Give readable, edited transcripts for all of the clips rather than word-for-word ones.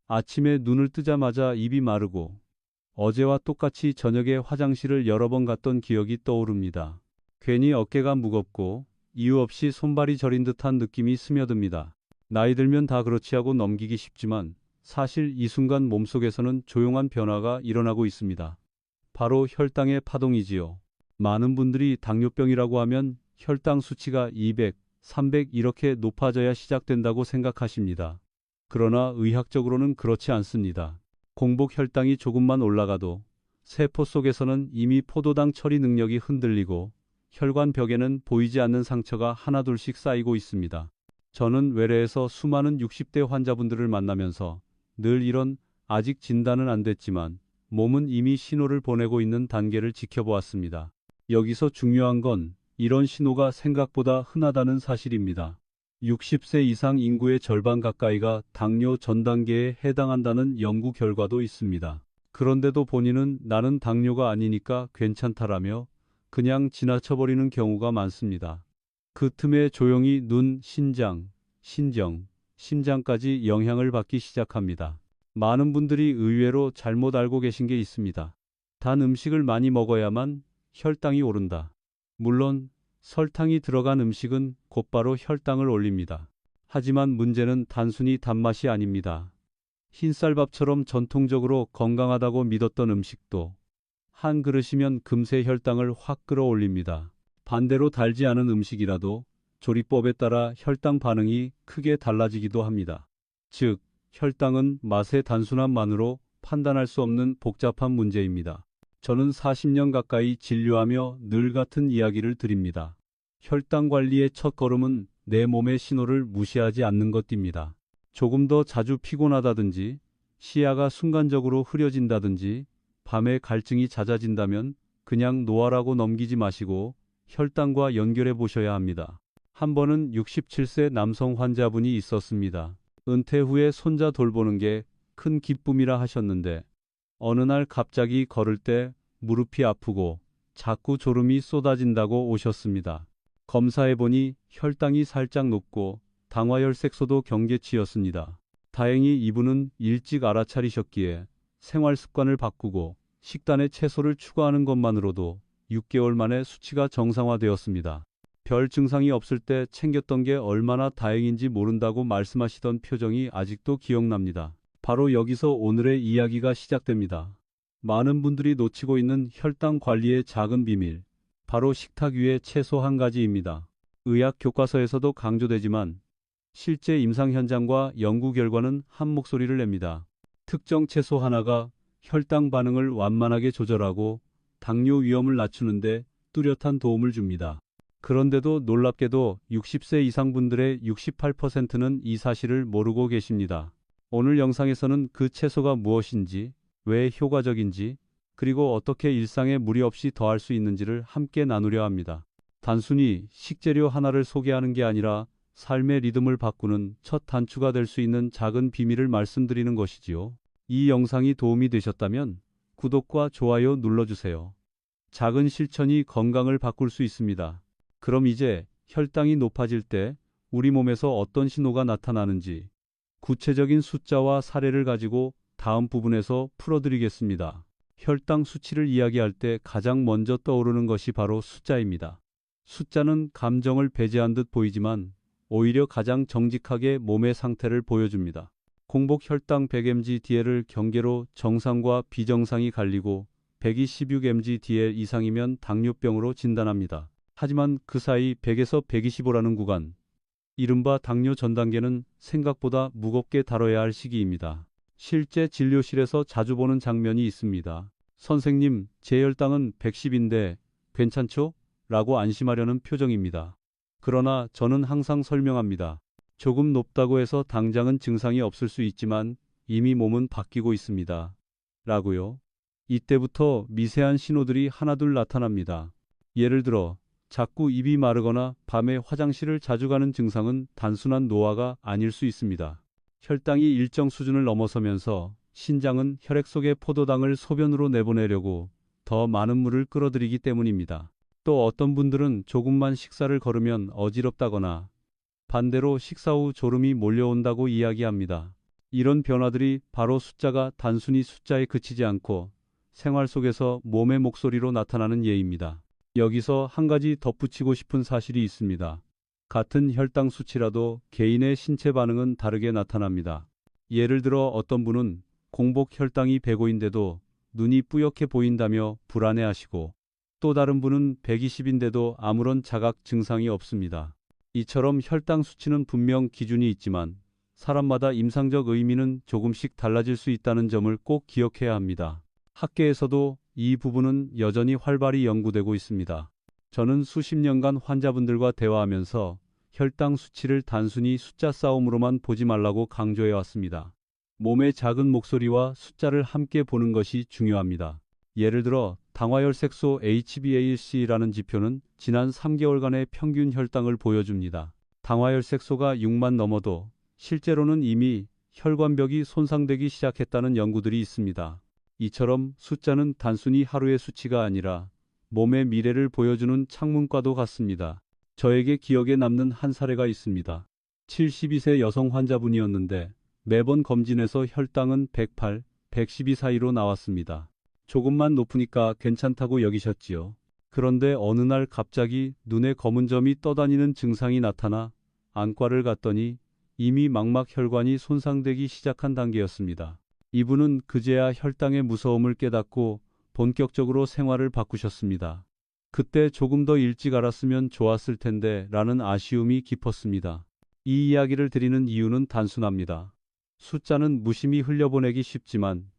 아침에 눈을 뜨자마자 입이 마르고 어제와 똑같이 저녁에 화장실을 여러 번 갔던 기억이 떠오릅니다. 괜히 어깨가 무겁고 이유 없이 손발이 저린 듯한 느낌이 스며듭니다. 나이 들면 다 그렇지 하고 넘기기 쉽지만 사실 이 순간 몸속에서는 조용한 변화가 일어나고 있습니다. 바로 혈당의 파동이지요. 많은 분들이 당뇨병이라고 하면 혈당 수치가 200, 300 이렇게 높아져야 시작된다고 생각하십니다. 그러나 의학적으로는 그렇지 않습니다. 공복 혈당이 조금만 올라가도 세포 속에서는 이미 포도당 처리 능력이 흔들리고 혈관 벽에는 보이지 않는 상처가 하나둘씩 쌓이고 있습니다. 저는 외래에서 수많은 60대 환자분들을 만나면서 늘 이런 아직 진단은 안 됐지만 몸은 이미 신호를 보내고 있는 단계를 지켜보았습니다. 여기서 중요한 건 이런 신호가 생각보다 흔하다는 사실입니다. 60세 이상 인구의 절반 가까이가 당뇨 전 단계에 해당한다는 연구 결과도 있습니다. 그런데도 본인은 나는 당뇨가 아니니까 괜찮다라며 그냥 지나쳐버리는 경우가 많습니다. 그 틈에 조용히 눈, 신장, 신정, 심장까지 영향을 받기 시작합니다. 많은 분들이 의외로 잘못 알고 계신 게 있습니다. 단 음식을 많이 먹어야만 혈당이 오른다. 물론 설탕이 들어간 음식은 곧바로 혈당을 올립니다. 하지만 문제는 단순히 단맛이 아닙니다. 흰쌀밥처럼 전통적으로 건강하다고 믿었던 음식도 한 그릇이면 금세 혈당을 확 끌어올립니다. 반대로 달지 않은 음식이라도 조리법에 따라 혈당 반응이 크게 달라지기도 합니다. 즉, 혈당은 맛의 단순함만으로 판단할 수 없는 복잡한 문제입니다. 저는 40년 가까이 진료하며 늘 같은 이야기를 드립니다. 혈당 관리의 첫 걸음은 내 몸의 신호를 무시하지 않는 것입니다. 조금 더 자주 피곤하다든지, 시야가 순간적으로 흐려진다든지, 밤에 갈증이 잦아진다면 그냥 노화라고 넘기지 마시고 혈당과 연결해 보셔야 합니다. 한 번은 67세 남성 환자분이 있었습니다. 은퇴 후에 손자 돌보는 게 큰 기쁨이라 하셨는데 어느 날 갑자기 걸을 때 무릎이 아프고 자꾸 졸음이 쏟아진다고 오셨습니다. 검사해보니 혈당이 살짝 높고 당화혈색소도 경계치였습니다. 다행히 이분은 일찍 알아차리셨기에 생활 습관을 바꾸고 식단에 채소를 추가하는 것만으로도 6개월 만에 수치가 정상화되었습니다. 별 증상이 없을 때 챙겼던 게 얼마나 다행인지 모른다고 말씀하시던 표정이 아직도 기억납니다. 바로 여기서 오늘의 이야기가 시작됩니다. 많은 분들이 놓치고 있는 혈당 관리의 작은 비밀, 바로 식탁 위에 채소 한 가지입니다. 의학 교과서에서도 강조되지만 실제 임상 현장과 연구 결과는 한 목소리를 냅니다. 특정 채소 하나가 혈당 반응을 완만하게 조절하고 당뇨 위험을 낮추는데 뚜렷한 도움을 줍니다. 그런데도 놀랍게도 60세 이상 분들의 68%는 이 사실을 모르고 계십니다. 오늘 영상에서는 그 채소가 무엇인지, 왜 효과적인지, 그리고 어떻게 일상에 무리 없이 더할 수 있는지를 함께 나누려 합니다. 단순히 식재료 하나를 소개하는 게 아니라 삶의 리듬을 바꾸는 첫 단추가 될 수 있는 작은 비밀을 말씀드리는 것이지요. 이 영상이 도움이 되셨다면 구독과 좋아요 눌러주세요. 작은 실천이 건강을 바꿀 수 있습니다. 그럼 이제 혈당이 높아질 때 우리 몸에서 어떤 신호가 나타나는지 구체적인 숫자와 사례를 가지고 다음 부분에서 풀어드리겠습니다. 혈당 수치를 이야기할 때 가장 먼저 떠오르는 것이 바로 숫자입니다. 숫자는 감정을 배제한 듯 보이지만 오히려 가장 정직하게 몸의 상태를 보여줍니다. 공복 혈당 100mg/dl을 경계로 정상과 비정상이 갈리고 126mg/dl 이상이면 당뇨병으로 진단합니다. 하지만 그 사이 100에서 125라는 구간, 이른바 당뇨 전 단계는 생각보다 무겁게 다뤄야 할 시기입니다. 실제 진료실에서 자주 보는 장면이 있습니다. 선생님, 제 혈당은 110인데 괜찮죠? 라고 안심하려는 표정입니다. 그러나 저는 항상 설명합니다. 조금 높다고 해서 당장은 증상이 없을 수 있지만 이미 몸은 바뀌고 있습니다. 라고요. 이때부터 미세한 신호들이 하나둘 나타납니다. 예를 들어 자꾸 입이 마르거나 밤에 화장실을 자주 가는 증상은 단순한 노화가 아닐 수 있습니다. 혈당이 일정 수준을 넘어서면서 신장은 혈액 속의 포도당을 소변으로 내보내려고 더 많은 물을 끌어들이기 때문입니다. 또 어떤 분들은 조금만 식사를 거르면 어지럽다거나 반대로 식사 후 졸음이 몰려온다고 이야기합니다. 이런 변화들이 바로 숫자가 단순히 숫자에 그치지 않고 생활 속에서 몸의 목소리로 나타나는 예입니다. 여기서 한 가지 덧붙이고 싶은 사실이 있습니다. 같은 혈당 수치라도 개인의 신체 반응은 다르게 나타납니다. 예를 들어 어떤 분은 공복 혈당이 105인데도 눈이 뿌옇게 보인다며 불안해하시고, 또 다른 분은 120인데도 아무런 자각 증상이 없습니다. 이처럼 혈당 수치는 분명 기준이 있지만 사람마다 임상적 의미는 조금씩 달라질 수 있다는 점을 꼭 기억해야 합니다. 학계에서도 이 부분은 여전히 활발히 연구되고 있습니다. 저는 수십 년간 환자분들과 대화하면서 혈당 수치를 단순히 숫자 싸움으로만 보지 말라고 강조해 왔습니다. 몸의 작은 목소리와 숫자를 함께 보는 것이 중요합니다. 예를 들어 당화혈색소 HbA1c라는 지표는 지난 3개월간의 평균 혈당을 보여줍니다. 당화혈색소가 6만 넘어도 실제로는 이미 혈관벽이 손상되기 시작했다는 연구들이 있습니다. 이처럼 숫자는 단순히 하루의 수치가 아니라 몸의 미래를 보여주는 창문과도 같습니다. 저에게 기억에 남는 한 사례가 있습니다. 72세 여성 환자분이었는데 매번 검진에서 혈당은 108, 112 사이로 나왔습니다. 조금만 높으니까 괜찮다고 여기셨지요. 그런데 어느 날 갑자기 눈에 검은 점이 떠다니는 증상이 나타나 안과를 갔더니 이미 망막 혈관이 손상되기 시작한 단계였습니다. 이분은 그제야 혈당의 무서움을 깨닫고 본격적으로 생활을 바꾸셨습니다. 그때 조금 더 일찍 알았으면 좋았을 텐데 라는 아쉬움이 깊었습니다. 이 이야기를 드리는 이유는 단순합니다. 숫자는 무심히 흘려보내기 쉽지만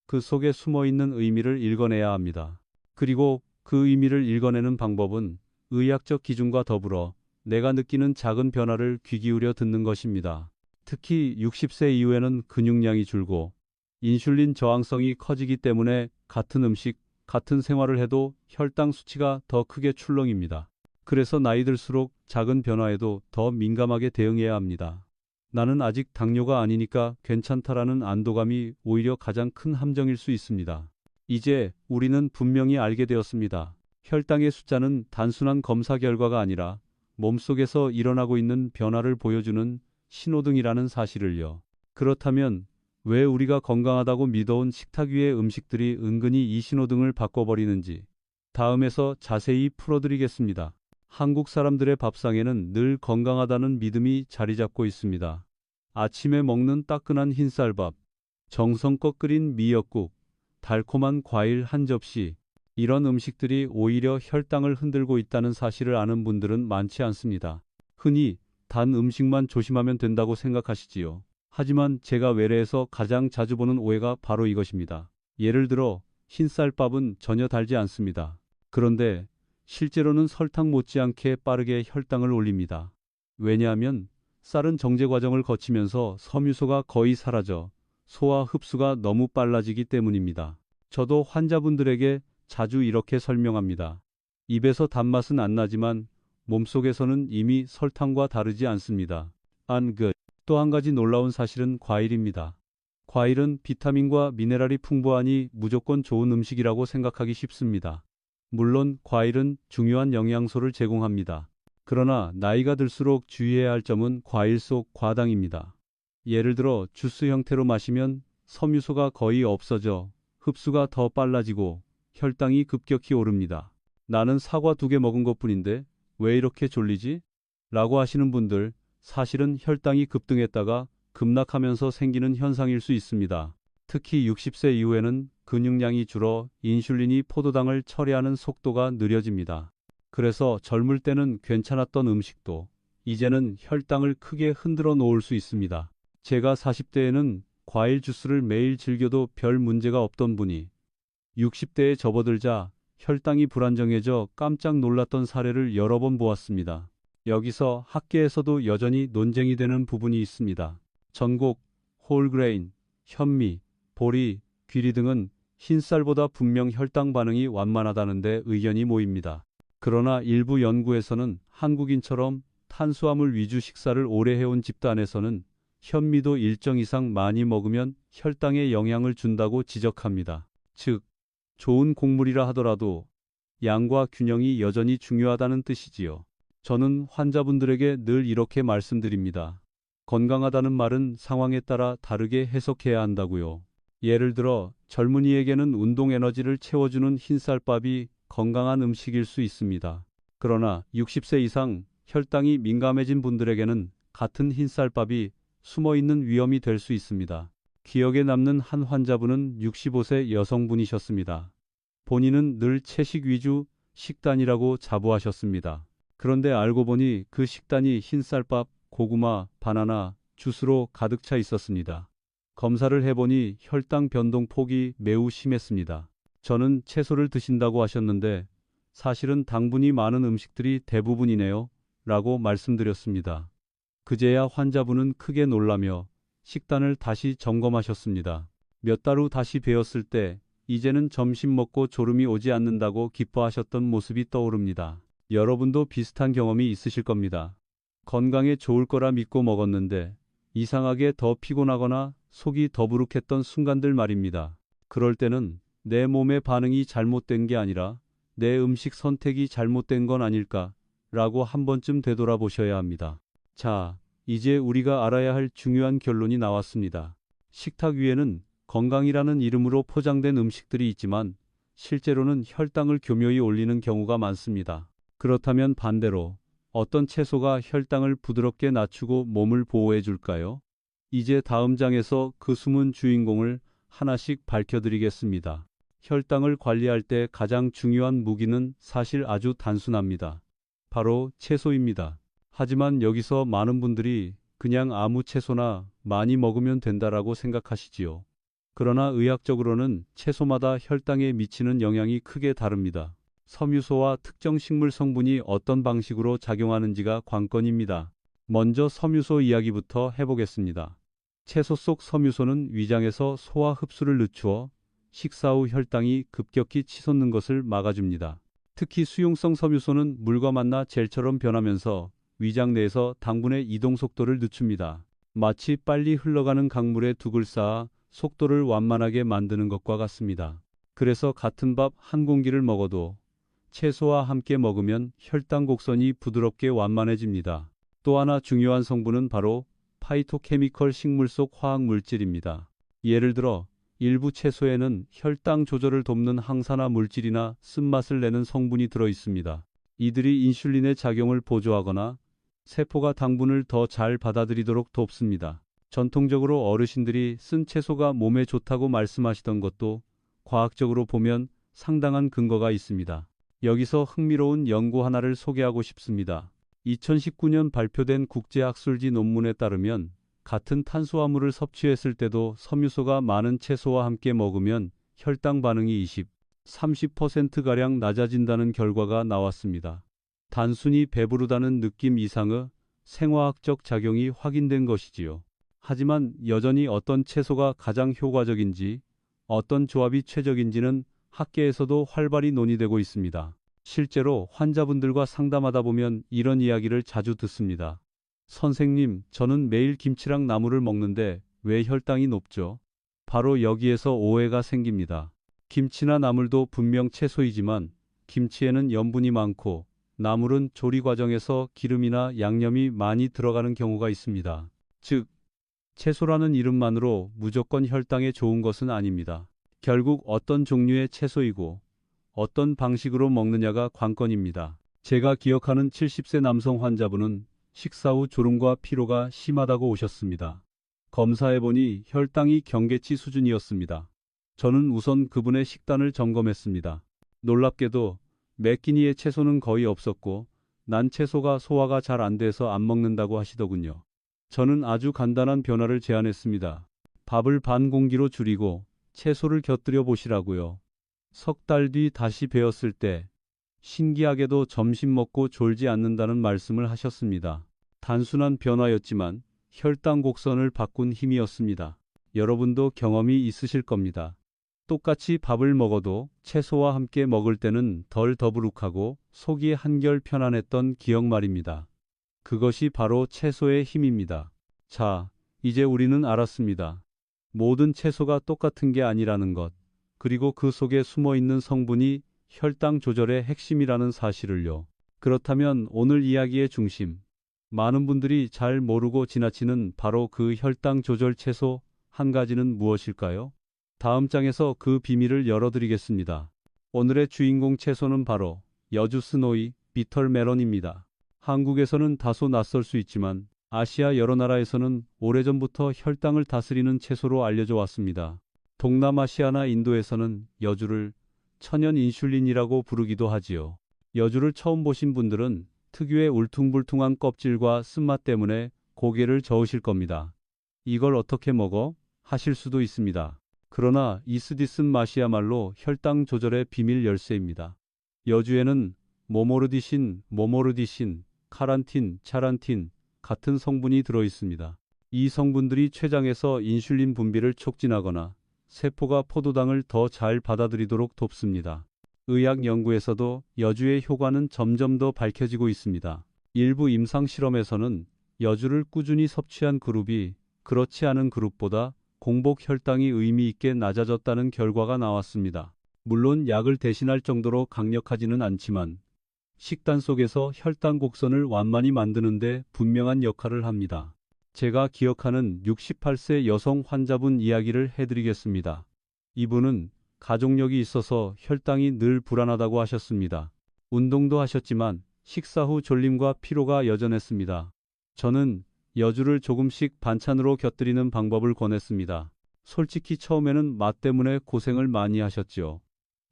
그 속에 숨어있는 의미를 읽어내야 합니다. 그리고 그 의미를 읽어내는 방법은 의학적 기준과 더불어 내가 느끼는 작은 변화를 귀 기울여 듣는 것입니다. 특히 60세 이후에는 근육량이 줄고 인슐린 저항성이 커지기 때문에 같은 음식, 같은 생활을 해도 혈당 수치가 더 크게 출렁입니다. 그래서 나이 들수록 작은 변화에도 더 민감하게 대응해야 합니다. 나는 아직 당뇨가 아니니까 괜찮다라는 안도감이 오히려 가장 큰 함정일 수 있습니다. 이제 우리는 분명히 알게 되었습니다. 혈당의 숫자는 단순한 검사 결과가 아니라 몸속에서 일어나고 있는 변화를 보여주는 신호등이라는 사실을요. 그렇다면 왜 우리가 건강하다고 믿어온 식탁 위의 음식들이 은근히 이 신호등을 바꿔버리는지 다음에서 자세히 풀어드리겠습니다. 한국 사람들의 밥상에는 늘 건강하다는 믿음이 자리 잡고 있습니다. 아침에 먹는 따끈한 흰쌀밥, 정성껏 끓인 미역국, 달콤한 과일 한 접시, 이런 음식들이 오히려 혈당을 흔들고 있다는 사실을 아는 분들은 많지 않습니다. 흔히 단 음식만 조심하면 된다고 생각하시지요. 하지만 제가 외래에서 가장 자주 보는 오해가 바로 이것입니다. 예를 들어 흰쌀밥은 전혀 달지 않습니다. 그런데 실제로는 설탕 못지않게 빠르게 혈당을 올립니다. 왜냐하면 쌀은 정제 과정을 거치면서 섬유소가 거의 사라져 소화 흡수가 너무 빨라지기 때문입니다. 저도 환자분들에게 자주 이렇게 설명합니다. 입에서 단맛은 안 나지만 몸속에서는 이미 설탕과 다르지 않습니다. 또 한 가지 놀라운 사실은 과일입니다. 과일은 비타민과 미네랄이 풍부하니 무조건 좋은 음식이라고 생각하기 쉽습니다. 물론 과일은 중요한 영양소를 제공합니다. 그러나 나이가 들수록 주의해야 할 점은 과일 속 과당입니다. 예를 들어 주스 형태로 마시면 섬유소가 거의 없어져 흡수가 더 빨라지고 혈당이 급격히 오릅니다. 나는 사과 2개 먹은 것뿐인데 왜 이렇게 졸리지? 라고 하시는 분들, 사실은 혈당이 급등했다가 급락하면서 생기는 현상일 수 있습니다. 특히 60세 이후에는 근육량이 줄어 인슐린이 포도당을 처리하는 속도가 느려집니다. 그래서 젊을 때는 괜찮았던 음식도 이제는 혈당을 크게 흔들어 놓을 수 있습니다. 제가 40대에는 과일 주스를 매일 즐겨도 별 문제가 없던 분이 60대에 접어들자 혈당이 불안정해져 깜짝 놀랐던 사례를 여러 번 보았습니다. 여기서 학계에서도 여전히 논쟁이 되는 부분이 있습니다. 전곡, 홀그레인, 현미, 보리, 귀리 등은 흰쌀보다 분명 혈당 반응이 완만하다는데 의견이 모입니다. 그러나 일부 연구에서는 한국인처럼 탄수화물 위주 식사를 오래 해온 집단에서는 현미도 일정 이상 많이 먹으면 혈당에 영향을 준다고 지적합니다. 즉, 좋은 곡물이라 하더라도 양과 균형이 여전히 중요하다는 뜻이지요. 저는 환자분들에게 늘 이렇게 말씀드립니다. 건강하다는 말은 상황에 따라 다르게 해석해야 한다고요. 예를 들어 젊은이에게는 운동 에너지를 채워주는 흰쌀밥이 건강한 음식일 수 있습니다. 그러나 60세 이상 혈당이 민감해진 분들에게는 같은 흰쌀밥이 숨어있는 위험이 될 수 있습니다. 기억에 남는 한 환자분은 65세 여성분이셨습니다. 본인은 늘 채식 위주 식단이라고 자부하셨습니다. 그런데 알고 보니 그 식단이 흰쌀밥, 고구마, 바나나, 주스로 가득 차 있었습니다. 검사를 해보니 혈당 변동 폭이 매우 심했습니다. 저는 채소를 드신다고 하셨는데 사실은 당분이 많은 음식들이 대부분이네요. 라고 말씀드렸습니다. 그제야 환자분은 크게 놀라며 식단을 다시 점검하셨습니다. 몇 달 후 다시 뵈었을 때 이제는 점심 먹고 졸음이 오지 않는다고 기뻐하셨던 모습이 떠오릅니다. 여러분도 비슷한 경험이 있으실 겁니다. 건강에 좋을 거라 믿고 먹었는데 이상하게 더 피곤하거나 속이 더부룩했던 순간들 말입니다. 그럴 때는 내 몸의 반응이 잘못된 게 아니라 내 음식 선택이 잘못된 건 아닐까 라고 한 번쯤 되돌아보셔야 합니다. 자, 이제 우리가 알아야 할 중요한 결론이 나왔습니다. 식탁 위에는 건강이라는 이름으로 포장된 음식들이 있지만 실제로는 혈당을 교묘히 올리는 경우가 많습니다. 그렇다면 반대로 어떤 채소가 혈당을 부드럽게 낮추고 몸을 보호해 줄까요? 이제 다음 장에서 그 숨은 주인공을 하나씩 밝혀드리겠습니다. 혈당을 관리할 때 가장 중요한 무기는 사실 아주 단순합니다. 바로 채소입니다. 하지만 여기서 많은 분들이 그냥 아무 채소나 많이 먹으면 된다라고 생각하시지요. 그러나 의학적으로는 채소마다 혈당에 미치는 영향이 크게 다릅니다. 섬유소와 특정 식물 성분이 어떤 방식으로 작용하는지가 관건입니다. 먼저 섬유소 이야기부터 해보겠습니다. 채소 속 섬유소는 위장에서 소화 흡수를 늦추어 식사 후 혈당이 급격히 치솟는 것을 막아줍니다. 특히 수용성 섬유소는 물과 만나 젤처럼 변하면서 위장 내에서 당분의 이동 속도를 늦춥니다. 마치 빨리 흘러가는 강물에 둑을 쌓아 속도를 완만하게 만드는 것과 같습니다. 그래서 같은 밥 한 공기를 먹어도 채소와 함께 먹으면 혈당 곡선이 부드럽게 완만해집니다. 또 하나 중요한 성분은 바로 파이토케미컬 식물 속 화학 물질입니다. 예를 들어 일부 채소에는 혈당 조절을 돕는 항산화 물질이나 쓴맛을 내는 성분이 들어 있습니다. 이들이 인슐린의 작용을 보조하거나 세포가 당분을 더 잘 받아들이도록 돕습니다. 전통적으로 어르신들이 쓴 채소가 몸에 좋다고 말씀하시던 것도 과학적으로 보면 상당한 근거가 있습니다. 여기서 흥미로운 연구 하나를 소개하고 싶습니다. 2019년 발표된 국제학술지 논문에 따르면 같은 탄수화물을 섭취했을 때도 섬유소가 많은 채소와 함께 먹으면 혈당 반응이 30%가량 낮아진다는 결과가 나왔습니다. 단순히 배부르다는 느낌 이상의 생화학적 작용이 확인된 것이지요. 하지만 여전히 어떤 채소가 가장 효과적인지, 어떤 조합이 최적인지는 학계에서도 활발히 논의되고 있습니다. 실제로 환자분들과 상담하다 보면 이런 이야기를 자주 듣습니다. 선생님, 저는 매일 김치랑 나물을 먹는데 왜 혈당이 높죠? 바로 여기에서 오해가 생깁니다. 김치나 나물도 분명 채소이지만 김치에는 염분이 많고 나물은 조리 과정에서 기름이나 양념이 많이 들어가는 경우가 있습니다. 즉, 채소라는 이름만으로 무조건 혈당에 좋은 것은 아닙니다. 결국 어떤 종류의 채소이고 어떤 방식으로 먹느냐가 관건입니다. 제가 기억하는 70세 남성 환자분은 식사 후 졸음과 피로가 심하다고 오셨습니다. 검사해보니 혈당이 경계치 수준이었습니다. 저는 우선 그분의 식단을 점검했습니다. 놀랍게도 매 끼니의 채소는 거의 없었고 난 채소가 소화가 잘 안 돼서 안 먹는다고 하시더군요. 저는 아주 간단한 변화를 제안했습니다. 밥을 반 공기로 줄이고 채소를 곁들여 보시라고요. 석 달 뒤 다시 뵈었을 때 신기하게도 점심 먹고 졸지 않는다는 말씀을 하셨습니다. 단순한 변화였지만 혈당 곡선을 바꾼 힘이었습니다. 여러분도 경험이 있으실 겁니다. 똑같이 밥을 먹어도 채소와 함께 먹을 때는 덜 더부룩하고 속이 한결 편안했던 기억 말입니다. 그것이 바로 채소의 힘입니다. 자, 이제 우리는 알았습니다. 모든 채소가 똑같은 게 아니라는 것, 그리고 그 속에 숨어 있는 성분이 혈당 조절의 핵심이라는 사실을요. 그렇다면 오늘 이야기의 중심, 많은 분들이 잘 모르고 지나치는 바로 그 혈당 조절 채소 한 가지는 무엇일까요? 다음 장에서 그 비밀을 열어드리겠습니다. 오늘의 주인공 채소는 바로 여주 스노이 비털멜론입니다. 한국에서는 다소 낯설 수 있지만 아시아 여러 나라에서는 오래전부터 혈당을 다스리는 채소로 알려져 왔습니다. 동남아시아나 인도에서는 여주를 천연 인슐린이라고 부르기도 하지요. 여주를 처음 보신 분들은 특유의 울퉁불퉁한 껍질과 쓴맛 때문에 고개를 저으실 겁니다. 이걸 어떻게 먹어? 하실 수도 있습니다. 그러나 이 쓰디쓴 맛이야말로 혈당 조절의 비밀 열쇠입니다. 여주에는 모모르디신, 카란틴, 차란틴 같은 성분이 들어 있습니다. 이 성분들이 췌장에서 인슐린 분비를 촉진하거나 세포가 포도당을 더 잘 받아들이도록 돕습니다. 의학 연구에서도 여주의 효과는 점점 더 밝혀지고 있습니다. 일부 임상 실험에서는 여주를 꾸준히 섭취한 그룹이 그렇지 않은 그룹보다 공복 혈당이 의미 있게 낮아졌다는 결과가 나왔습니다. 물론 약을 대신할 정도로 강력하지는 않지만 식단 속에서 혈당 곡선을 완만히 만드는 데 분명한 역할을 합니다. 제가 기억하는 68세 여성 환자분 이야기를 해드리겠습니다. 이분은 가족력이 있어서 혈당이 늘 불안하다고 하셨습니다. 운동도 하셨지만 식사 후 졸림과 피로가 여전했습니다. 저는 여주를 조금씩 반찬으로 곁들이는 방법을 권했습니다. 솔직히 처음에는 맛 때문에 고생을 많이 하셨죠.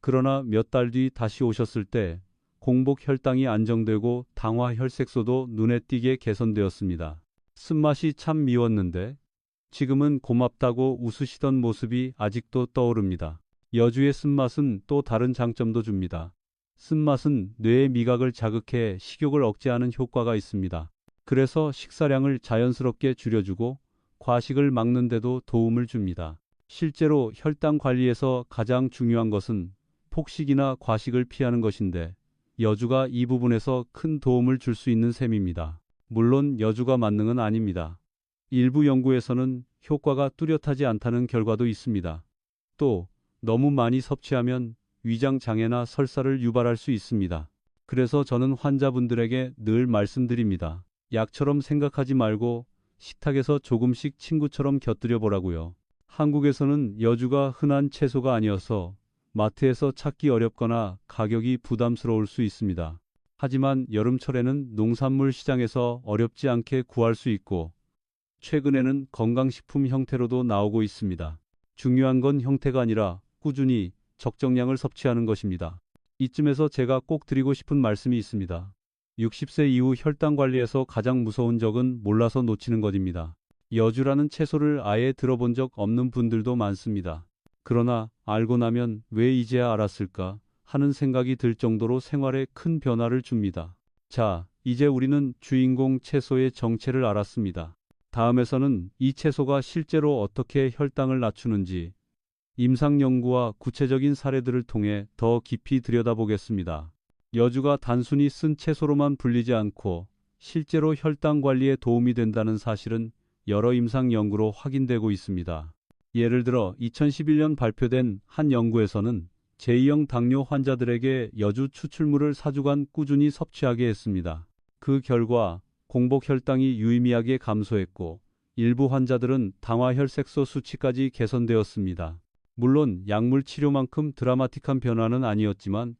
그러나 몇 달 뒤 다시 오셨을 때 공복 혈당이 안정되고 당화 혈색소도 눈에 띄게 개선되었습니다. 쓴맛이 참 미웠는데 지금은 고맙다고 웃으시던 모습이 아직도 떠오릅니다. 여주의 쓴맛은 또 다른 장점도 줍니다. 쓴맛은 뇌의 미각을 자극해 식욕을 억제하는 효과가 있습니다. 그래서 식사량을 자연스럽게 줄여주고 과식을 막는 데도 도움을 줍니다. 실제로 혈당 관리에서 가장 중요한 것은 폭식이나 과식을 피하는 것인데 여주가 이 부분에서 큰 도움을 줄 수 있는 셈입니다. 물론 여주가 만능은 아닙니다. 일부 연구에서는 효과가 뚜렷하지 않다는 결과도 있습니다. 또 너무 많이 섭취하면 위장 장애나 설사를 유발할 수 있습니다. 그래서 저는 환자분들에게 늘 말씀드립니다. 약처럼 생각하지 말고 식탁에서 조금씩 친구처럼 곁들여 보라고요. 한국에서는 여주가 흔한 채소가 아니어서 마트에서 찾기 어렵거나 가격이 부담스러울 수 있습니다. 하지만 여름철에는 농산물 시장에서 어렵지 않게 구할 수 있고 최근에는 건강식품 형태로도 나오고 있습니다. 중요한 건 형태가 아니라 꾸준히 적정량을 섭취하는 것입니다. 이쯤에서 제가 꼭 드리고 싶은 말씀이 있습니다. 60세 이후 혈당 관리에서 가장 무서운 적은 몰라서 놓치는 것입니다. 여주라는 채소를 아예 들어본 적 없는 분들도 많습니다. 그러나 알고 나면 왜 이제야 알았을까 하는 생각이 들 정도로 생활에 큰 변화를 줍니다. 자, 이제 우리는 주인공 채소의 정체를 알았습니다. 다음에서는 이 채소가 실제로 어떻게 혈당을 낮추는지 임상 연구와 구체적인 사례들을 통해 더 깊이 들여다보겠습니다. 여주가 단순히 쓴 채소로만 불리지 않고 실제로 혈당 관리에 도움이 된다는 사실은 여러 임상 연구로 확인되고 있습니다. 예를 들어 2011년 발표된 한 연구에서는 제2형 당뇨 환자들에게 여주 추출물을 4주간 꾸준히 섭취하게 했습니다. 그 결과 공복 혈당이 유의미하게 감소했고 일부 환자들은 당화 혈색소 수치까지 개선되었습니다. 물론 약물 치료만큼 드라마틱한 변화는 아니었지만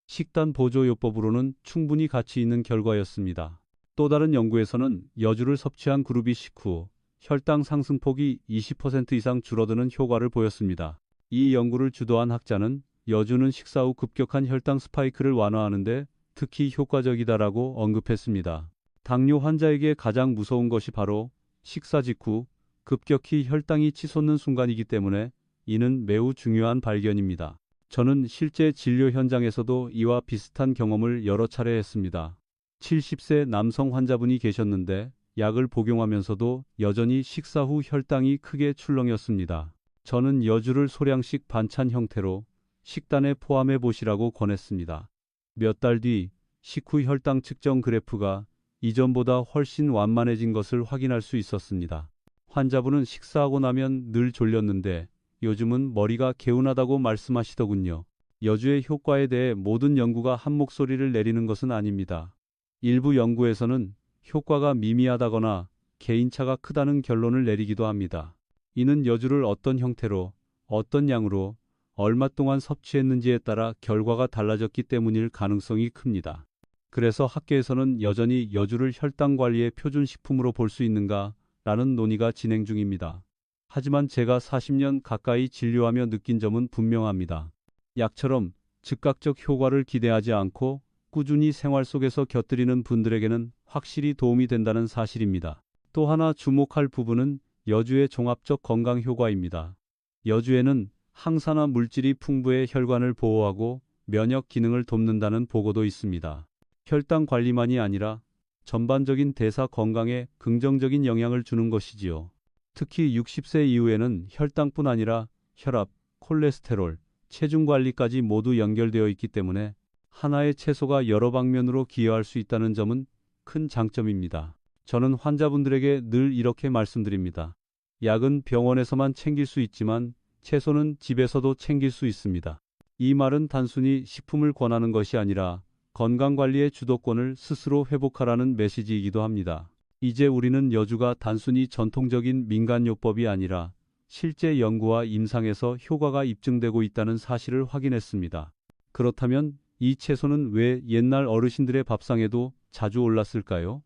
식단 보조요법으로는 충분히 가치 있는 결과였습니다. 또 다른 연구에서는 여주를 섭취한 그룹이 식후 혈당 상승폭이 20% 이상 줄어드는 효과를 보였습니다. 이 연구를 주도한 학자는 여주는 식사 후 급격한 혈당 스파이크를 완화하는 데 특히 효과적이다라고 언급했습니다. 당뇨 환자에게 가장 무서운 것이 바로 식사 직후 급격히 혈당이 치솟는 순간이기 때문에 이는 매우 중요한 발견입니다. 저는 실제 진료 현장에서도 이와 비슷한 경험을 여러 차례 했습니다. 70세 남성 환자분이 계셨는데 약을 복용하면서도 여전히 식사 후 혈당이 크게 출렁였습니다. 저는 여주를 소량씩 반찬 형태로 식단에 포함해 보시라고 권했습니다. 몇 달 뒤 식후 혈당 측정 그래프가 이전보다 훨씬 완만해진 것을 확인할 수 있었습니다. 환자분은 식사하고 나면 늘 졸렸는데 요즘은 머리가 개운하다고 말씀하시더군요. 여주의 효과에 대해 모든 연구가 한 목소리를 내리는 것은 아닙니다. 일부 연구에서는 효과가 미미하다거나 개인차가 크다는 결론을 내리기도 합니다. 이는 여주를 어떤 형태로, 어떤 양으로, 얼마 동안 섭취했는지에 따라 결과가 달라졌기 때문일 가능성이 큽니다. 그래서 학계에서는 여전히 여주를 혈당 관리의 표준 식품으로 볼 수 있는가 라는 논의가 진행 중입니다. 하지만 제가 40년 가까이 진료하며 느낀 점은 분명합니다. 약처럼 즉각적 효과를 기대하지 않고 꾸준히 생활 속에서 곁들이는 분들에게는 확실히 도움이 된다는 사실입니다. 또 하나 주목할 부분은 여주의 종합적 건강 효과입니다. 여주에는 항산화 물질이 풍부해 혈관을 보호하고 면역 기능을 돕는다는 보고도 있습니다. 혈당 관리만이 아니라 전반적인 대사 건강에 긍정적인 영향을 주는 것이지요. 특히 60세 이후에는 혈당뿐 아니라 혈압, 콜레스테롤, 체중 관리까지 모두 연결되어 있기 때문에 하나의 채소가 여러 방면으로 기여할 수 있다는 점은 큰 장점입니다. 저는 환자분들에게 늘 이렇게 말씀드립니다. 약은 병원에서만 챙길 수 있지만 채소는 집에서도 챙길 수 있습니다. 이 말은 단순히 식품을 권하는 것이 아니라 건강관리의 주도권을 스스로 회복하라는 메시지이기도 합니다. 이제 우리는 여주가 단순히 전통적인 민간요법이 아니라 실제 연구와 임상에서 효과가 입증되고 있다는 사실을 확인했습니다. 그렇다면 이 채소는 왜 옛날 어르신들의 밥상에도 자주 올랐을까요?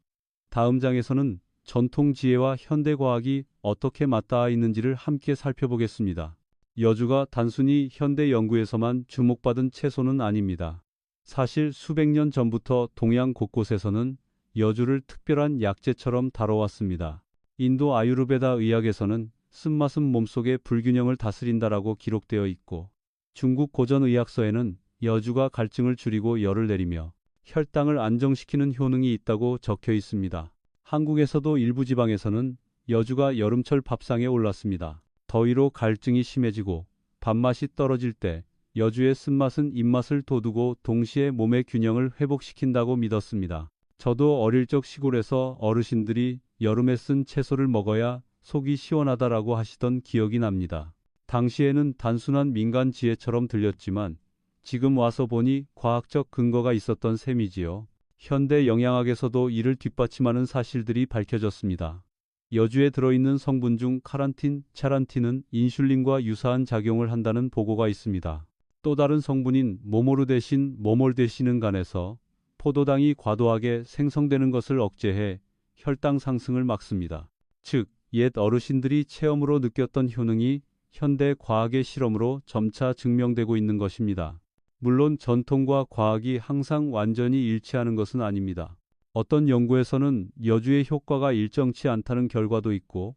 다음 장에서는 전통 지혜와 현대 과학이 어떻게 맞닿아 있는지를 함께 살펴보겠습니다. 여주가 단순히 현대 연구에서만 주목받은 채소는 아닙니다. 사실 수백 년 전부터 동양 곳곳에서는 여주를 특별한 약재처럼 다뤄왔습니다. 인도 아유르베다 의학에서는 쓴맛은 몸속의 불균형을 다스린다라고 기록되어 있고, 중국 고전 의학서에는 여주가 갈증을 줄이고 열을 내리며 혈당을 안정시키는 효능이 있다고 적혀 있습니다. 한국에서도 일부 지방에서는 여주가 여름철 밥상에 올랐습니다. 더위로 갈증이 심해지고 밥맛이 떨어질 때 여주의 쓴맛은 입맛을 돋우고 동시에 몸의 균형을 회복시킨다고 믿었습니다. 저도 어릴 적 시골에서 어르신들이 여름에 쓴 채소를 먹어야 속이 시원하다라고 하시던 기억이 납니다. 당시에는 단순한 민간 지혜처럼 들렸지만 지금 와서 보니 과학적 근거가 있었던 셈이지요. 현대 영양학에서도 이를 뒷받침하는 사실들이 밝혀졌습니다. 여주에 들어있는 성분 중 카란틴, 차란틴은 인슐린과 유사한 작용을 한다는 보고가 있습니다. 또 다른 성분인 모모르데신, 모몰데신은 간에서 포도당이 과도하게 생성되는 것을 억제해 혈당 상승을 막습니다. 즉, 옛 어르신들이 체험으로 느꼈던 효능이 현대 과학의 실험으로 점차 증명되고 있는 것입니다. 물론 전통과 과학이 항상 완전히 일치하는 것은 아닙니다. 어떤 연구에서는 여주의 효과가 일정치 않다는 결과도 있고,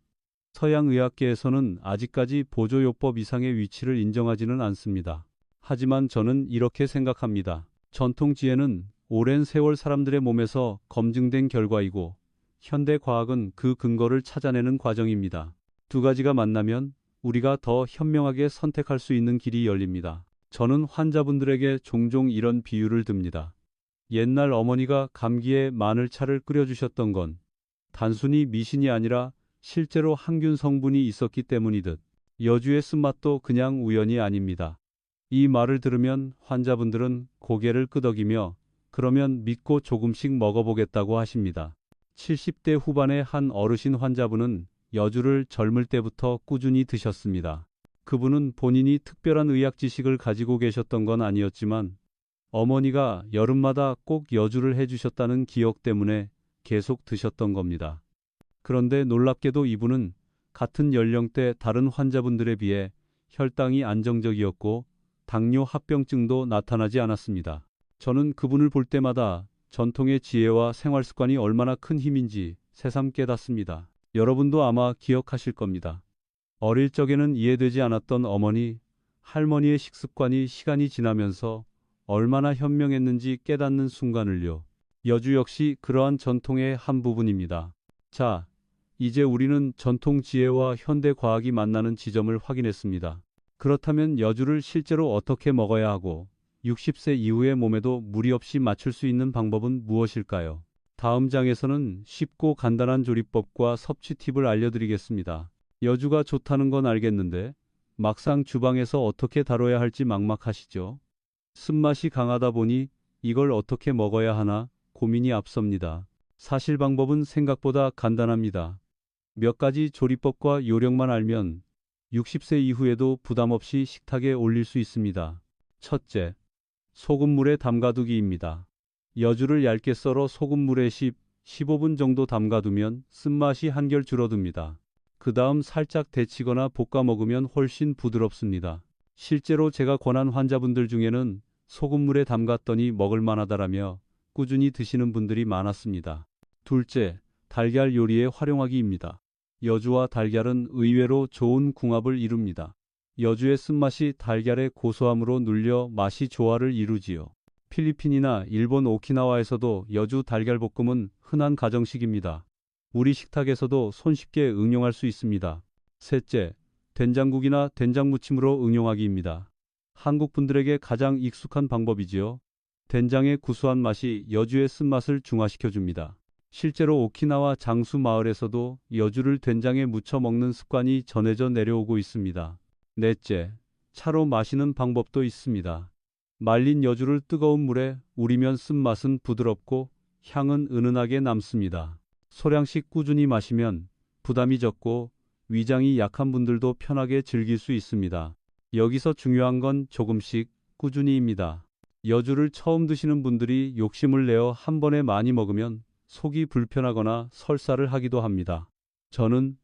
서양 의학계에서는 아직까지 보조요법 이상의 위치를 인정하지는 않습니다. 하지만 저는 이렇게 생각합니다. 전통 지혜는 오랜 세월 사람들의 몸에서 검증된 결과이고, 현대 과학은 그 근거를 찾아내는 과정입니다. 두 가지가 만나면 우리가 더 현명하게 선택할 수 있는 길이 열립니다. 저는 환자분들에게 종종 이런 비유를 듭니다. 옛날 어머니가 감기에 마늘차를 끓여주셨던 건 단순히 미신이 아니라 실제로 항균 성분이 있었기 때문이듯 여주의 쓴맛도 그냥 우연이 아닙니다. 이 말을 들으면 환자분들은 고개를 끄덕이며 그러면 믿고 조금씩 먹어보겠다고 하십니다. 70대 후반의 한 어르신 환자분은 여주를 젊을 때부터 꾸준히 드셨습니다. 그분은 본인이 특별한 의학 지식을 가지고 계셨던 건 아니었지만 어머니가 여름마다 꼭 여주를 해주셨다는 기억 때문에 계속 드셨던 겁니다. 그런데 놀랍게도 이분은 같은 연령대 다른 환자분들에 비해 혈당이 안정적이었고 당뇨 합병증도 나타나지 않았습니다. 저는 그분을 볼 때마다 전통의 지혜와 생활 습관이 얼마나 큰 힘인지 새삼 깨닫습니다. 여러분도 아마 기억하실 겁니다. 어릴 적에는 이해되지 않았던 어머니, 할머니의 식습관이 시간이 지나면서 얼마나 현명했는지 깨닫는 순간을요. 여주 역시 그러한 전통의 한 부분입니다. 자, 이제 우리는 전통 지혜와 현대 과학이 만나는 지점을 확인했습니다. 그렇다면 여주를 실제로 어떻게 먹어야 하고 60세 이후의 몸에도 무리 없이 맞출 수 있는 방법은 무엇일까요? 다음 장에서는 쉽고 간단한 조리법과 섭취 팁을 알려드리겠습니다. 여주가 좋다는 건 알겠는데 막상 주방에서 어떻게 다뤄야 할지 막막하시죠? 쓴맛이 강하다 보니 이걸 어떻게 먹어야 하나 고민이 앞섭니다. 사실 방법은 생각보다 간단합니다. 몇 가지 조리법과 요령만 알면 60세 이후에도 부담 없이 식탁에 올릴 수 있습니다. 첫째, 소금물에 담가두기입니다. 여주를 얇게 썰어 소금물에 15분 정도 담가두면 쓴맛이 한결 줄어듭니다. 그 다음 살짝 데치거나 볶아 먹으면 훨씬 부드럽습니다. 실제로 제가 권한 환자분들 중에는 소금물에 담갔더니 먹을만하다라며 꾸준히 드시는 분들이 많았습니다. 둘째, 달걀 요리에 활용하기입니다. 여주와 달걀은 의외로 좋은 궁합을 이룹니다. 여주의 쓴맛이 달걀의 고소함으로 눌려 맛이 조화를 이루지요. 필리핀이나 일본 오키나와에서도 여주 달걀볶음은 흔한 가정식입니다. 우리 식탁에서도 손쉽게 응용할 수 있습니다. 셋째, 된장국이나 된장무침으로 응용하기입니다. 한국 분들에게 가장 익숙한 방법이지요. 된장의 구수한 맛이 여주의 쓴맛을 중화시켜 줍니다. 실제로 오키나와 장수 마을에서도 여주를 된장에 무쳐 먹는 습관이 전해져 내려오고 있습니다. 넷째, 차로 마시는 방법도 있습니다. 말린 여주를 뜨거운 물에 우리면 쓴맛은 부드럽고 향은 은은하게 남습니다. 소량씩 꾸준히 마시면 부담이 적고 위장이 약한 분들도 편하게 즐길 수 있습니다. 여기서 중요한 건 조금씩 꾸준히입니다. 여주를 처음 드시는 분들이 욕심을 내어 한 번에 많이 먹으면 속이 불편하거나 설사를 하기도 합니다. 저는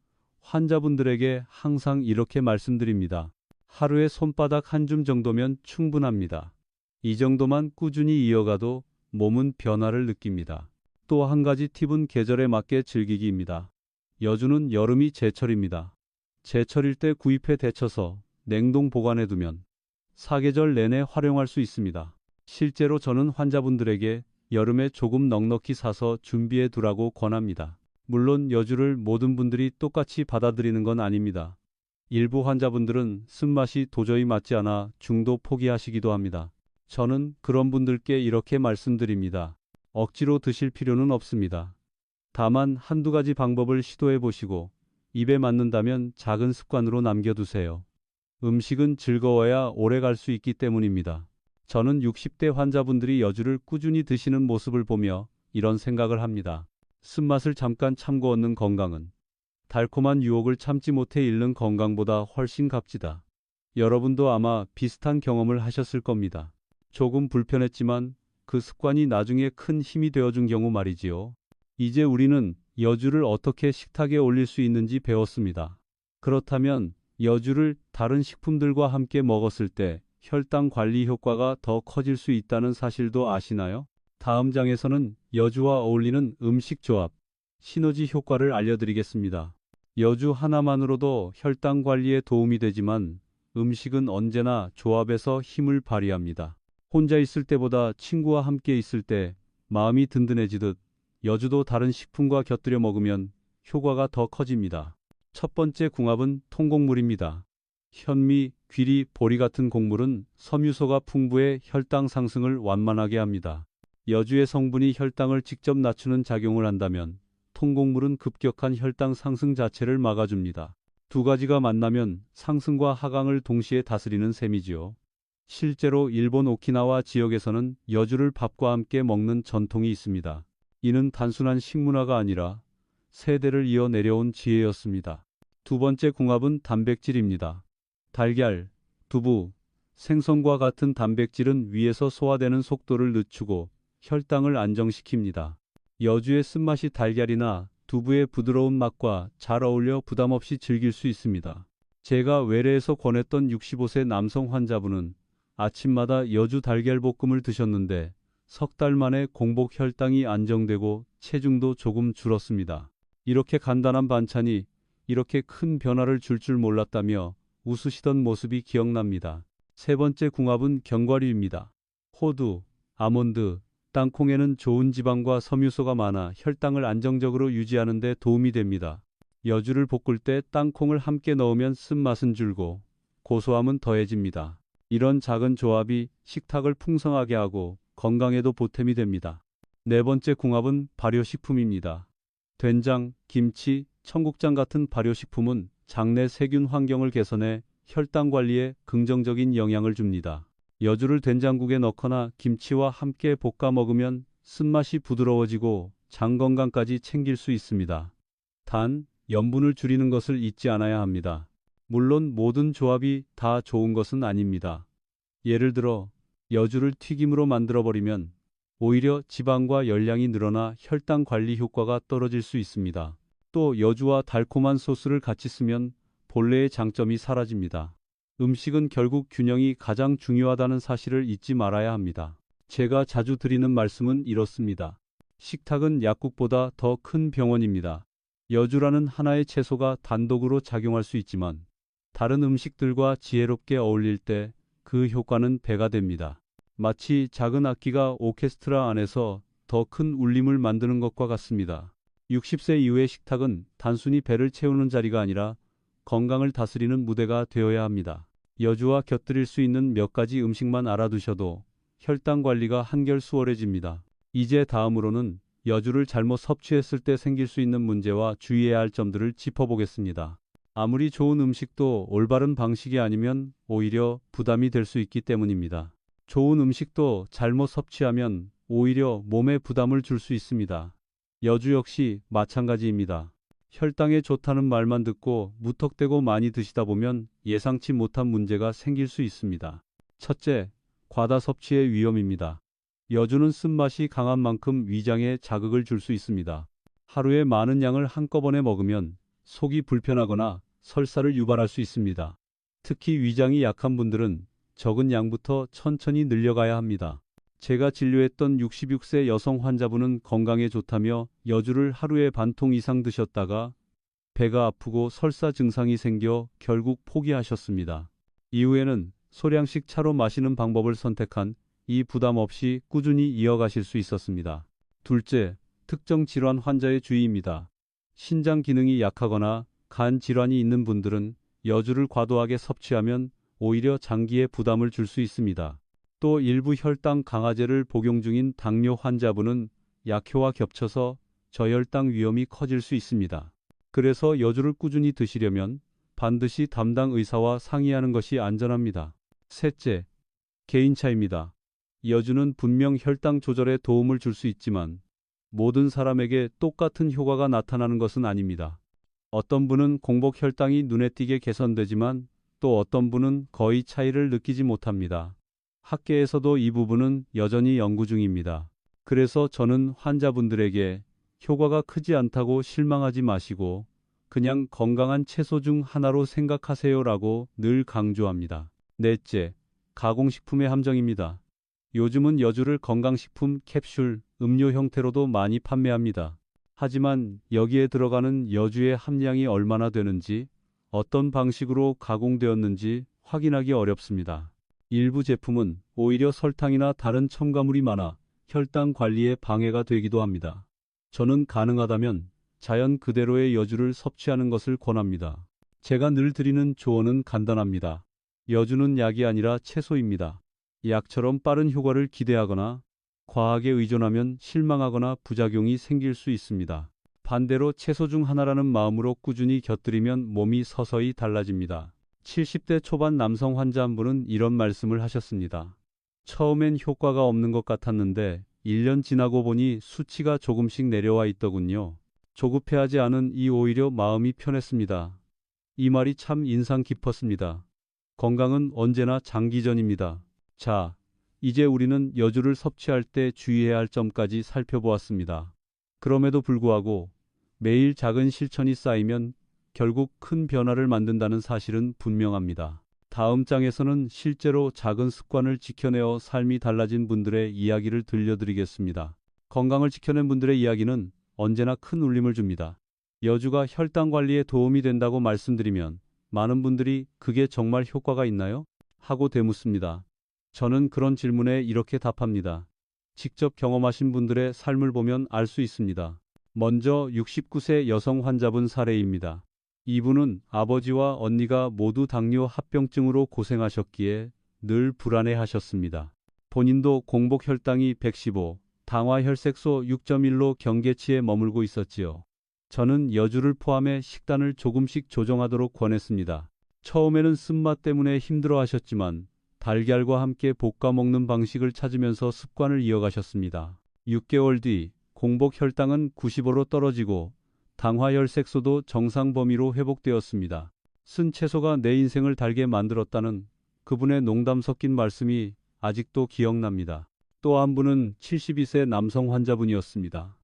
환자분들에게 항상 이렇게 말씀드립니다. 하루에 손바닥 한 줌 정도면 충분합니다. 이 정도만 꾸준히 이어가도 몸은 변화를 느낍니다. 또 한 가지 팁은 계절에 맞게 즐기기입니다. 여주는 여름이 제철입니다. 제철일 때 구입해 데쳐서 냉동 보관해 두면 사계절 내내 활용할 수 있습니다. 실제로 저는 환자분들에게 여름에 조금 넉넉히 사서 준비해 두라고 권합니다. 물론 여주를 모든 분들이 똑같이 받아들이는 건 아닙니다. 일부 환자분들은 쓴맛이 도저히 맞지 않아 중도 포기하시기도 합니다. 저는 그런 분들께 이렇게 말씀드립니다. 억지로 드실 필요는 없습니다. 다만 한두 가지 방법을 시도해 보시고 입에 맞는다면 작은 습관으로 남겨두세요. 음식은 즐거워야 오래 갈 수 있기 때문입니다. 저는 60대 환자분들이 여주를 꾸준히 드시는 모습을 보며 이런 생각을 합니다. 쓴맛을 잠깐 참고 얻는 건강은 달콤한 유혹을 참지 못해 잃는 건강보다 훨씬 값지다. 여러분도 아마 비슷한 경험을 하셨을 겁니다. 조금 불편했지만 그 습관이 나중에 큰 힘이 되어준 경우 말이지요. 이제 우리는 여주를 어떻게 식탁에 올릴 수 있는지 배웠습니다. 그렇다면 여주를 다른 식품들과 함께 먹었을 때 혈당 관리 효과가 더 커질 수 있다는 사실도 아시나요? 다음 장에서는 여주와 어울리는 음식 조합, 시너지 효과를 알려드리겠습니다. 여주 하나만으로도 혈당 관리에 도움이 되지만 음식은 언제나 조합에서 힘을 발휘합니다. 혼자 있을 때보다 친구와 함께 있을 때 마음이 든든해지듯 여주도 다른 식품과 곁들여 먹으면 효과가 더 커집니다. 첫 번째 궁합은 통곡물입니다. 현미, 귀리, 보리 같은 곡물은 섬유소가 풍부해 혈당 상승을 완만하게 합니다. 여주의 성분이 혈당을 직접 낮추는 작용을 한다면 통곡물은 급격한 혈당 상승 자체를 막아줍니다. 두 가지가 만나면 상승과 하강을 동시에 다스리는 셈이지요. 실제로 일본 오키나와 지역에서는 여주를 밥과 함께 먹는 전통이 있습니다. 이는 단순한 식문화가 아니라 세대를 이어 내려온 지혜였습니다. 두 번째 궁합은 단백질입니다. 달걀, 두부, 생선과 같은 단백질은 위에서 소화되는 속도를 늦추고 혈당을 안정시킵니다. 여주의 쓴맛이 달걀이나 두부의 부드러운 맛과 잘 어울려 부담 없이 즐길 수 있습니다. 제가 외래에서 권했던 65세 남성 환자분은 아침마다 여주 달걀볶음을 드셨는데 석 달 만에 공복 혈당이 안정되고 체중도 조금 줄었습니다. 이렇게 간단한 반찬이 이렇게 큰 변화를 줄 몰랐다며 웃으시던 모습이 기억납니다. 세 번째 궁합은 견과류입니다. 호두, 아몬드, 땅콩에는 좋은 지방과 섬유소가 많아 혈당을 안정적으로 유지하는 데 도움이 됩니다. 여주를 볶을 때 땅콩을 함께 넣으면 쓴맛은 줄고 고소함은 더해집니다. 이런 작은 조합이 식탁을 풍성하게 하고 건강에도 보탬이 됩니다. 네 번째 궁합은 발효식품입니다. 된장, 김치, 청국장 같은 발효식품은 장내 세균 환경을 개선해 혈당 관리에 긍정적인 영향을 줍니다. 여주를 된장국에 넣거나 김치와 함께 볶아 먹으면 쓴맛이 부드러워지고 장 건강까지 챙길 수 있습니다. 단, 염분을 줄이는 것을 잊지 않아야 합니다. 물론 모든 조합이 다 좋은 것은 아닙니다. 예를 들어 여주를 튀김으로 만들어버리면 오히려 지방과 열량이 늘어나 혈당 관리 효과가 떨어질 수 있습니다. 또 여주와 달콤한 소스를 같이 쓰면 본래의 장점이 사라집니다. 음식은 결국 균형이 가장 중요하다는 사실을 잊지 말아야 합니다. 제가 자주 드리는 말씀은 이렇습니다. 식탁은 약국보다 더 큰 병원입니다. 여주라는 하나의 채소가 단독으로 작용할 수 있지만 다른 음식들과 지혜롭게 어울릴 때 그 효과는 배가 됩니다. 마치 작은 악기가 오케스트라 안에서 더 큰 울림을 만드는 것과 같습니다. 60세 이후의 식탁은 단순히 배를 채우는 자리가 아니라 건강을 다스리는 무대가 되어야 합니다. 여주와 곁들일 수 있는 몇 가지 음식만 알아두셔도 혈당 관리가 한결 수월해집니다. 이제 다음으로는 여주를 잘못 섭취했을 때 생길 수 있는 문제와 주의해야 할 점들을 짚어보겠습니다. 아무리 좋은 음식도 올바른 방식이 아니면 오히려 부담이 될 수 있기 때문입니다. 좋은 음식도 잘못 섭취하면 오히려 몸에 부담을 줄 수 있습니다. 여주 역시 마찬가지입니다. 혈당에 좋다는 말만 듣고 무턱대고 많이 드시다 보면 예상치 못한 문제가 생길 수 있습니다. 첫째, 과다 섭취의 위험입니다. 여주는 쓴맛이 강한 만큼 위장에 자극을 줄 수 있습니다. 하루에 많은 양을 한꺼번에 먹으면 속이 불편하거나 설사를 유발할 수 있습니다. 특히 위장이 약한 분들은 적은 양부터 천천히 늘려가야 합니다. 제가 진료했던 66세 여성 환자분은 건강에 좋다며 여주를 하루에 반 통 이상 드셨다가 배가 아프고 설사 증상이 생겨 결국 포기하셨습니다. 이후에는 소량씩 차로 마시는 방법을 선택한 이 부담 없이 꾸준히 이어가실 수 있었습니다. 둘째, 특정 질환 환자의 주의입니다. 신장 기능이 약하거나 간 질환이 있는 분들은 여주를 과도하게 섭취하면 오히려 장기에 부담을 줄 수 있습니다. 또 일부 혈당 강화제를 복용 중인 당뇨 환자분은 약효와 겹쳐서 저혈당 위험이 커질 수 있습니다. 그래서 여주를 꾸준히 드시려면 반드시 담당 의사와 상의하는 것이 안전합니다. 셋째, 개인차입니다. 여주는 분명 혈당 조절에 도움을 줄 수 있지만 모든 사람에게 똑같은 효과가 나타나는 것은 아닙니다. 어떤 분은 공복 혈당이 눈에 띄게 개선되지만 또 어떤 분은 거의 차이를 느끼지 못합니다. 학계에서도 이 부분은 여전히 연구 중입니다. 그래서 저는 환자분들에게 효과가 크지 않다고 실망하지 마시고 그냥 건강한 채소 중 하나로 생각하세요라고 늘 강조합니다. 넷째, 가공식품의 함정입니다. 요즘은 여주를 건강식품, 캡슐, 음료 형태로도 많이 판매합니다. 하지만 여기에 들어가는 여주의 함량이 얼마나 되는지, 어떤 방식으로 가공되었는지 확인하기 어렵습니다. 일부 제품은 오히려 설탕이나 다른 첨가물이 많아 혈당 관리에 방해가 되기도 합니다. 저는 가능하다면 자연 그대로의 여주를 섭취하는 것을 권합니다. 제가 늘 드리는 조언은 간단합니다. 여주는 약이 아니라 채소입니다. 약처럼 빠른 효과를 기대하거나 과하게 의존하면 실망하거나 부작용이 생길 수 있습니다. 반대로 채소 중 하나라는 마음으로 꾸준히 곁들이면 몸이 서서히 달라집니다. 70대 초반 남성 환자 한 분은 이런 말씀을 하셨습니다. 처음엔 효과가 없는 것 같았는데 1년 지나고 보니 수치가 조금씩 내려와 있더군요. 조급해하지 않은 이 오히려 마음이 편했습니다. 이 말이 참 인상 깊었습니다. 건강은 언제나 장기전입니다. 자, 이제 우리는 여주를 섭취할 때 주의해야 할 점까지 살펴보았습니다. 그럼에도 불구하고 매일 작은 실천이 쌓이면 결국 큰 변화를 만든다는 사실은 분명합니다. 다음 장에서는 실제로 작은 습관을 지켜내어 삶이 달라진 분들의 이야기를 들려드리겠습니다. 건강을 지켜낸 분들의 이야기는 언제나 큰 울림을 줍니다. 여주가 혈당 관리에 도움이 된다고 말씀드리면 많은 분들이 그게 정말 효과가 있나요? 하고 되묻습니다. 저는 그런 질문에 이렇게 답합니다. 직접 경험하신 분들의 삶을 보면 알 수 있습니다. 먼저 69세 여성 환자분 사례입니다. 이분은 아버지와 언니가 모두 당뇨 합병증으로 고생하셨기에 늘 불안해하셨습니다. 본인도 공복 혈당이 115, 당화 혈색소 6.1로 경계치에 머물고 있었지요. 저는 여주를 포함해 식단을 조금씩 조정하도록 권했습니다. 처음에는 쓴맛 때문에 힘들어하셨지만 달걀과 함께 볶아 먹는 방식을 찾으면서 습관을 이어가셨습니다. 6개월 뒤 공복 혈당은 90으로 떨어지고 당화혈색소도 정상 범위로 회복되었습니다. 쓴 채소가 내 인생을 달게 만들었다는 그분의 농담 섞인 말씀이 아직도 기억납니다. 또 한 분은 72세 남성 환자분이었습니다.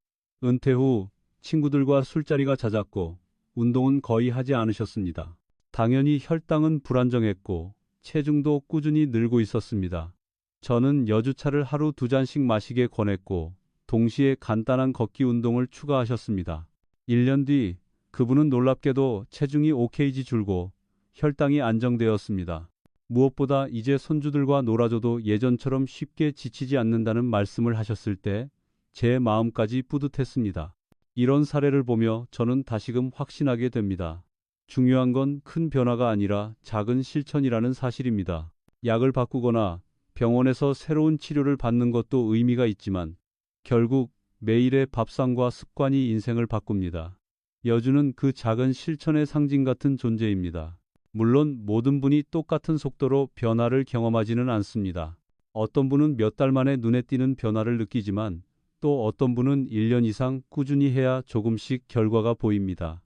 은퇴 후 친구들과 술자리가 잦았고 운동은 거의 하지 않으셨습니다. 당연히 혈당은 불안정했고 체중도 꾸준히 늘고 있었습니다. 저는 여주차를 하루 2잔씩 마시게 권했고 동시에 간단한 걷기 운동을 추가하셨습니다. 1년 뒤 그분은 놀랍게도 체중이 5kg 줄고 혈당이 안정되었습니다. 무엇보다 이제 손주들과 놀아줘도 예전처럼 쉽게 지치지 않는다는 말씀을 하셨을 때 제 마음까지 뿌듯했습니다. 이런 사례를 보며 저는 다시금 확신하게 됩니다. 중요한 건 큰 변화가 아니라 작은 실천이라는 사실입니다. 약을 바꾸거나 병원에서 새로운 치료를 받는 것도 의미가 있지만 결국 매일의 밥상과 습관이 인생을 바꿉니다. 여주는 그 작은 실천의 상징 같은 존재입니다. 물론 모든 분이 똑같은 속도로 변화를 경험하지는 않습니다. 어떤 분은 몇 달 만에 눈에 띄는 변화를 느끼지만 또 어떤 분은 1년 이상 꾸준히 해야 조금씩 결과가 보입니다.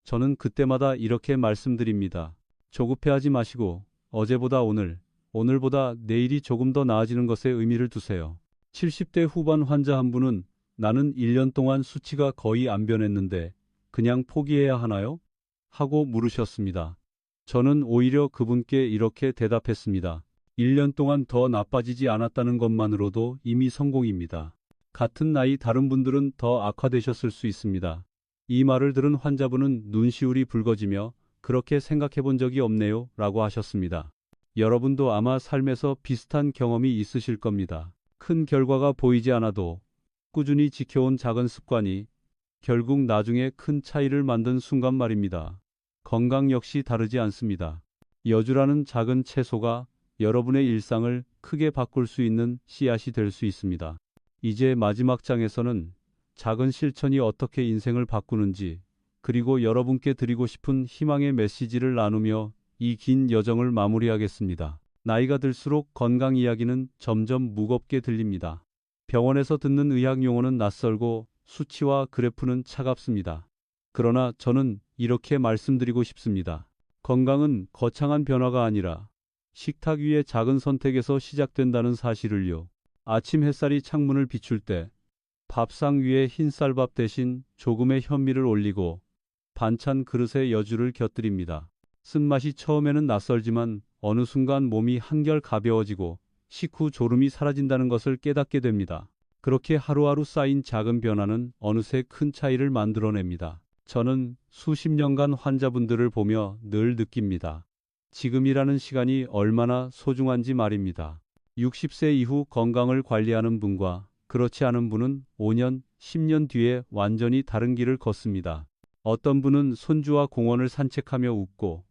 저는 그때마다 이렇게 말씀드립니다. 조급해하지 마시고 어제보다 오늘, 오늘보다 내일이 조금 더 나아지는 것에 의미를 두세요. 70대 후반 환자 한 분은 나는 1년 동안 수치가 거의 안 변했는데 그냥 포기해야 하나요? 하고 물으셨습니다. 저는 오히려 그분께 이렇게 대답했습니다. 1년 동안 더 나빠지지 않았다는 것만으로도 이미 성공입니다. 같은 나이 다른 분들은 더 악화되셨을 수 있습니다. 이 말을 들은 환자분은 눈시울이 붉어지며 그렇게 생각해 본 적이 없네요 라고 하셨습니다. 여러분도 아마 삶에서 비슷한 경험이 있으실 겁니다. 큰 결과가 보이지 않아도 꾸준히 지켜온 작은 습관이 결국 나중에 큰 차이를 만든 순간 말입니다. 건강 역시 다르지 않습니다. 여주라는 작은 채소가 여러분의 일상을 크게 바꿀 수 있는 씨앗이 될 수 있습니다. 이제 마지막 장에서는 작은 실천이 어떻게 인생을 바꾸는지 그리고 여러분께 드리고 싶은 희망의 메시지를 나누며 이 긴 여정을 마무리하겠습니다. 나이가 들수록 건강 이야기는 점점 무겁게 들립니다. 병원에서 듣는 의학 용어는 낯설고 수치와 그래프는 차갑습니다. 그러나 저는 이렇게 말씀드리고 싶습니다. 건강은 거창한 변화가 아니라 식탁 위의 작은 선택에서 시작된다는 사실을요. 아침 햇살이 창문을 비출 때 밥상 위에 흰쌀밥 대신 조금의 현미를 올리고 반찬 그릇에 여주를 곁들입니다. 쓴맛이 처음에는 낯설지만 어느 순간 몸이 한결 가벼워지고 식후 졸음이 사라진다는 것을 깨닫게 됩니다. 그렇게 하루하루 쌓인 작은 변화는 어느새 큰 차이를 만들어냅니다. 저는 수십 년간 환자분들을 보며 늘 느낍니다. 지금이라는 시간이 얼마나 소중한지 말입니다. 60세 이후 건강을 관리하는 분과 그렇지 않은 분은 5년, 10년 뒤에 완전히 다른 길을 걷습니다. 어떤 분은 손주와 공원을 산책하며 웃고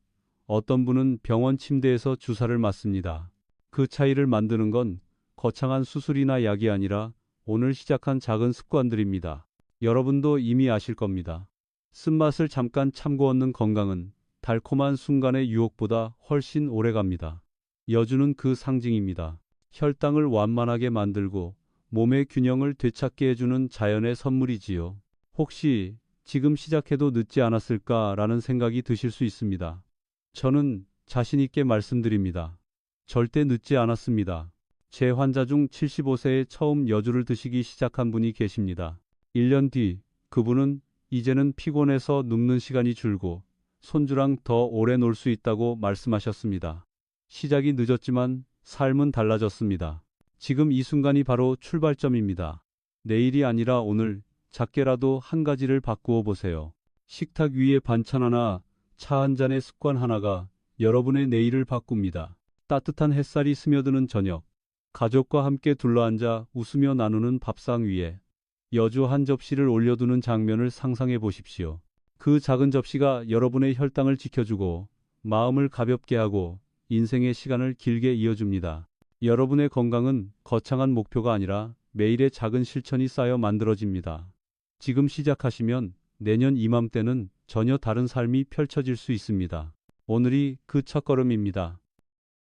어떤 분은 병원 침대에서 주사를 맞습니다. 그 차이를 만드는 건 거창한 수술이나 약이 아니라 오늘 시작한 작은 습관들입니다. 여러분도 이미 아실 겁니다. 쓴맛을 잠깐 참고 얻는 건강은 달콤한 순간의 유혹보다 훨씬 오래갑니다. 여주는 그 상징입니다. 혈당을 완만하게 만들고 몸의 균형을 되찾게 해주는 자연의 선물이지요. 혹시 지금 시작해도 늦지 않았을까라는 생각이 드실 수 있습니다. 저는 자신 있게 말씀드립니다. 절대 늦지 않았습니다. 제 환자 중 75세에 처음 여주를 드시기 시작한 분이 계십니다. 1년 뒤 그분은 이제는 피곤해서 눕는 시간이 줄고 손주랑 더 오래 놀 수 있다고 말씀하셨습니다. 시작이 늦었지만 삶은 달라졌습니다. 지금 이 순간이 바로 출발점입니다. 내일이 아니라 오늘 작게라도 한 가지를 바꾸어 보세요. 식탁 위에 반찬 하나, 차 한 잔의 습관 하나가 여러분의 내일을 바꿉니다. 따뜻한 햇살이 스며드는 저녁, 가족과 함께 둘러앉아 웃으며 나누는 밥상 위에 여주 한 접시를 올려두는 장면을 상상해 보십시오. 그 작은 접시가 여러분의 혈당을 지켜주고 마음을 가볍게 하고 인생의 시간을 길게 이어줍니다. 여러분의 건강은 거창한 목표가 아니라 매일의 작은 실천이 쌓여 만들어집니다. 지금 시작하시면 내년 이맘때는 전혀 다른 삶이 펼쳐질 수 있습니다. 오늘이 그 첫걸음입니다.